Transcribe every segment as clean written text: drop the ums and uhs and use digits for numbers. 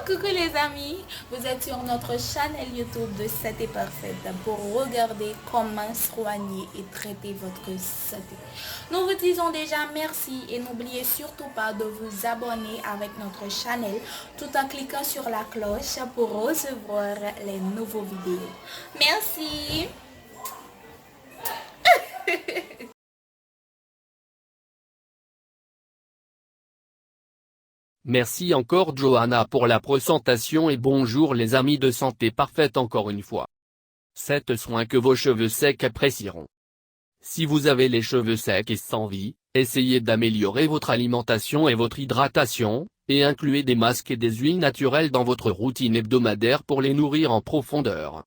Coucou les amis, vous êtes sur notre chaîne YouTube de Santé Parfaite pour regarder comment soigner et traiter votre santé. Nous vous disons déjà merci et n'oubliez surtout pas de vous abonner avec notre chaîne tout en cliquant sur la cloche pour recevoir les nouveaux vidéos. Merci. Merci encore Johanna pour la présentation et bonjour les amis de Santé Parfaite encore une fois. 7 soins que vos cheveux secs apprécieront. Si vous avez les cheveux secs et sans vie, essayez d'améliorer votre alimentation et votre hydratation, et incluez des masques et des huiles naturelles dans votre routine hebdomadaire pour les nourrir en profondeur.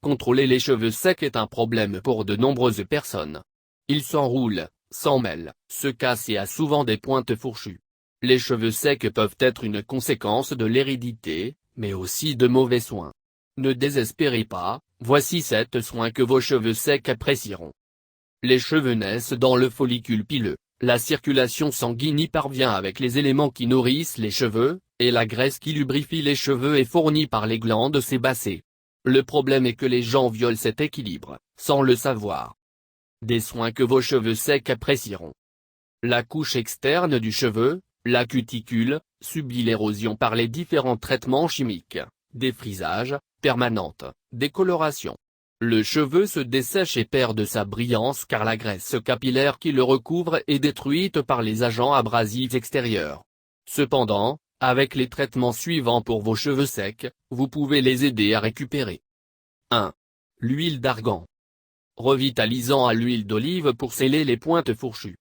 Contrôler les cheveux secs est un problème pour de nombreuses personnes. Ils s'enroulent, s'emmêlent, se cassent et a souvent des pointes fourchues. Les cheveux secs peuvent être une conséquence de l'hérédité, mais aussi de mauvais soins. Ne désespérez pas, voici 7 soins que vos cheveux secs apprécieront. Les cheveux naissent dans le follicule pileux, la circulation sanguine y parvient avec les éléments qui nourrissent les cheveux, et la graisse qui lubrifie les cheveux est fournie par les glandes sébacées. Le problème est que les gens violent cet équilibre, sans le savoir. Des soins que vos cheveux secs apprécieront. La couche externe du cheveu, la cuticule, subit l'érosion par les différents traitements chimiques, défrisage, permanente, décoloration. Le cheveu se dessèche et perd de sa brillance car la graisse capillaire qui le recouvre est détruite par les agents abrasifs extérieurs. Cependant, avec les traitements suivants pour vos cheveux secs, vous pouvez les aider à récupérer. 1. L'huile d'argan. Revitalisant à l'huile d'olive pour sceller les pointes fourchues.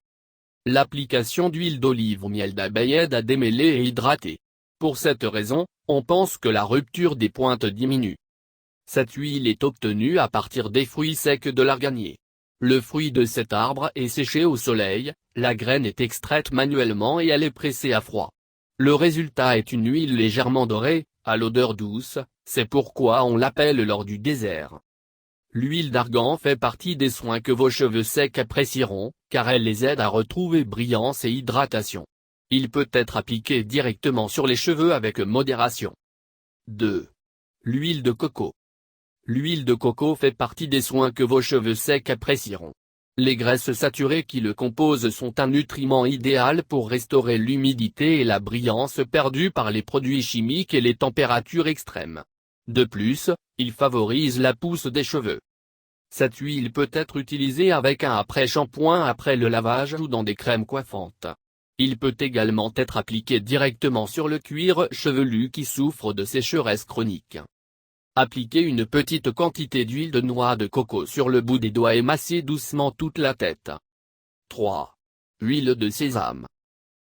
L'application d'huile d'olive au miel d'abeille aide à démêler et hydrater. Pour cette raison, on pense que la rupture des pointes diminue. Cette huile est obtenue à partir des fruits secs de l'arganier. Le fruit de cet arbre est séché au soleil, la graine est extraite manuellement et elle est pressée à froid. Le résultat est une huile légèrement dorée, à l'odeur douce, c'est pourquoi on l'appelle l'or du désert. L'huile d'argan fait partie des soins que vos cheveux secs apprécieront, car elle les aide à retrouver brillance et hydratation. Il peut être appliqué directement sur les cheveux avec modération. 2. L'huile de coco. L'huile de coco fait partie des soins que vos cheveux secs apprécieront. Les graisses saturées qui le composent sont un nutriment idéal pour restaurer l'humidité et la brillance perdue par les produits chimiques et les températures extrêmes. De plus, il favorise la pousse des cheveux. Cette huile peut être utilisée avec un après-shampoing après le lavage ou dans des crèmes coiffantes. Il peut également être appliqué directement sur le cuir chevelu qui souffre de sécheresse chronique. Appliquez une petite quantité d'huile de noix de coco sur le bout des doigts et massez doucement toute la tête. 3. Huile de sésame.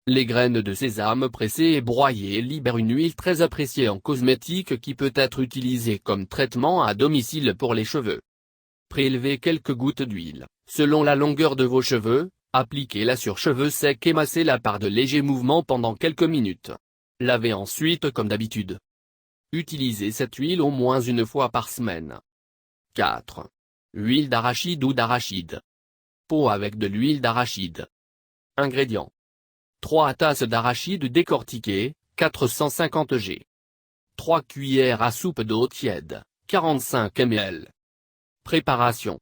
Les graines de sésame pressées et broyées libèrent une huile très appréciée en cosmétique qui peut être utilisée comme traitement à domicile pour les cheveux. Prélevez quelques gouttes d'huile, selon la longueur de vos cheveux, appliquez-la sur cheveux secs et massez-la par de légers mouvements pendant quelques minutes. Lavez ensuite comme d'habitude. Utilisez cette huile au moins une fois par semaine. 4. Huile d'arachide ou d'arachide. Pot avec de l'huile d'arachide. Ingrédients. 3 tasses d'arachide décortiquées, 450 g. 3 cuillères à soupe d'eau tiède, 45 ml. Préparation.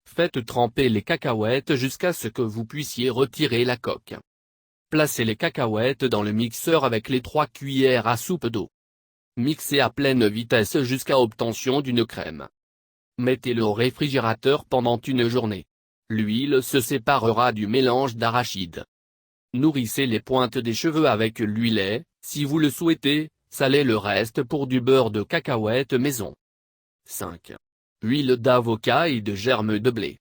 Faites tremper les cacahuètes jusqu'à ce que vous puissiez retirer la coque. Placez les cacahuètes dans le mixeur avec les 3 cuillères à soupe d'eau. Mixez à pleine vitesse jusqu'à obtention d'une crème. Mettez-le au réfrigérateur pendant une journée. L'huile se séparera du mélange d'arachide. Nourrissez les pointes des cheveux avec l'huile et, si vous le souhaitez, salez le reste pour du beurre de cacahuète maison. 5. Huile d'avocat et de germes de blé.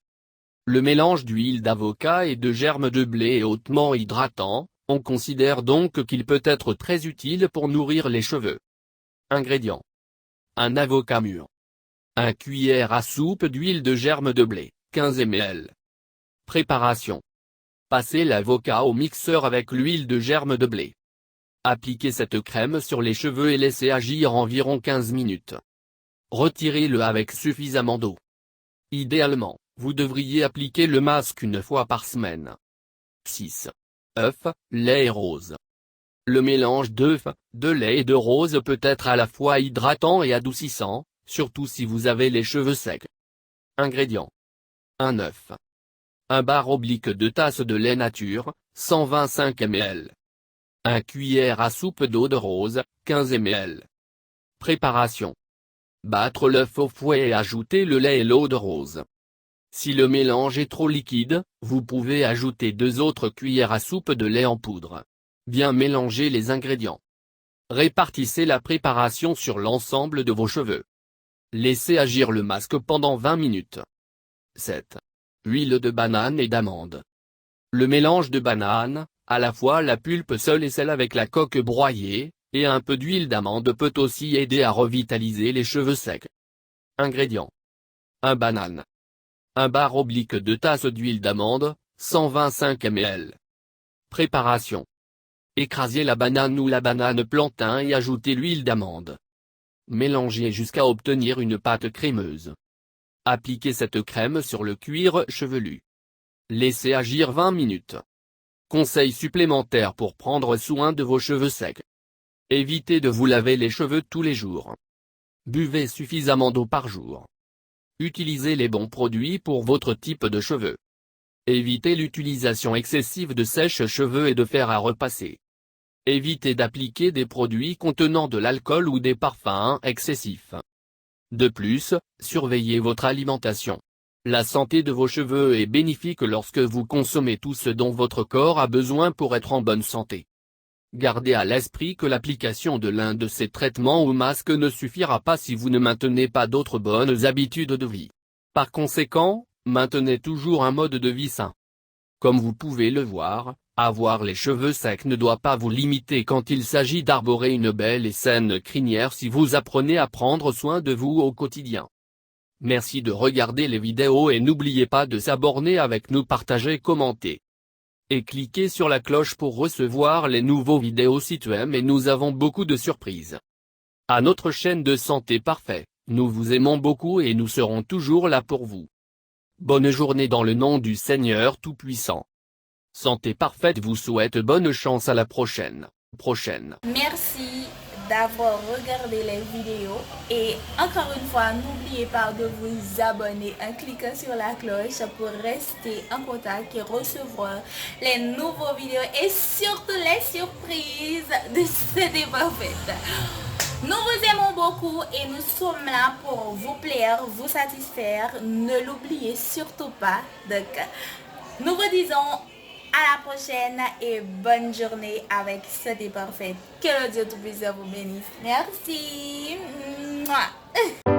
Le mélange d'huile d'avocat et de germes de blé est hautement hydratant, on considère donc qu'il peut être très utile pour nourrir les cheveux. Ingrédients. Un avocat mûr. 1 cuillère à soupe d'huile de germes de blé, 15 ml. Préparation. Passez l'avocat au mixeur avec l'huile de germe de blé. Appliquez cette crème sur les cheveux et laissez agir environ 15 minutes. Retirez-le avec suffisamment d'eau. Idéalement, vous devriez appliquer le masque une fois par semaine. 6. œufs, lait et rose. Le mélange d'œufs, de lait et de rose peut être à la fois hydratant et adoucissant, surtout si vous avez les cheveux secs. Ingrédients. Un œuf. Un bar oblique de tasse de lait nature, 125 ml. 1 cuillère à soupe d'eau de rose, 15 ml. Préparation. Battre l'œuf au fouet et ajouter le lait et l'eau de rose. Si le mélange est trop liquide, vous pouvez ajouter 2 autres cuillères à soupe de lait en poudre. Bien mélanger les ingrédients. Répartissez la préparation sur l'ensemble de vos cheveux. Laissez agir le masque pendant 20 minutes. 7. Huile de banane et d'amande. Le mélange de banane, à la fois la pulpe seule et celle avec la coque broyée, et un peu d'huile d'amande peut aussi aider à revitaliser les cheveux secs. Ingrédients. 1 banane. 1 bar oblique de tasse d'huile d'amande, 125 ml. Préparation. Écrasez la banane ou la banane plantain et ajoutez l'huile d'amande. Mélangez jusqu'à obtenir une pâte crémeuse. Appliquez cette crème sur le cuir chevelu. Laissez agir 20 minutes. Conseil supplémentaire pour prendre soin de vos cheveux secs. Évitez de vous laver les cheveux tous les jours. Buvez suffisamment d'eau par jour. Utilisez les bons produits pour votre type de cheveux. Évitez l'utilisation excessive de sèche-cheveux et de fer à repasser. Évitez d'appliquer des produits contenant de l'alcool ou des parfums excessifs. De plus, surveillez votre alimentation. La santé de vos cheveux est bénéfique lorsque vous consommez tout ce dont votre corps a besoin pour être en bonne santé. Gardez à l'esprit que l'application de l'un de ces traitements ou masques ne suffira pas si vous ne maintenez pas d'autres bonnes habitudes de vie. Par conséquent, maintenez toujours un mode de vie sain. Comme vous pouvez le voir, avoir les cheveux secs ne doit pas vous limiter quand il s'agit d'arborer une belle et saine crinière si vous apprenez à prendre soin de vous au quotidien. Merci de regarder les vidéos et n'oubliez pas de s'abonner avec nous, partager, commenter. Et cliquez sur la cloche pour recevoir les nouveaux vidéos si tu aimes, et nous avons beaucoup de surprises. À notre chaîne de Santé Parfait, nous vous aimons beaucoup et nous serons toujours là pour vous. Bonne journée dans le nom du Seigneur Tout-Puissant. Santé Parfaite vous souhaite bonne chance à la prochaine. Merci d'avoir regardé les vidéos et encore une fois, n'oubliez pas de vous abonner en cliquant sur la cloche pour rester en contact et recevoir les nouveaux vidéos et surtout les surprises de Santé Parfaite. Nous vous aimons beaucoup et nous sommes là pour vous plaire, vous satisfaire. Ne l'oubliez surtout pas. Donc, nous vous disons à la prochaine et bonne journée avec Santé Parfaite. Que le Dieu Tout-Puissant vous bénisse. Merci. Mouah.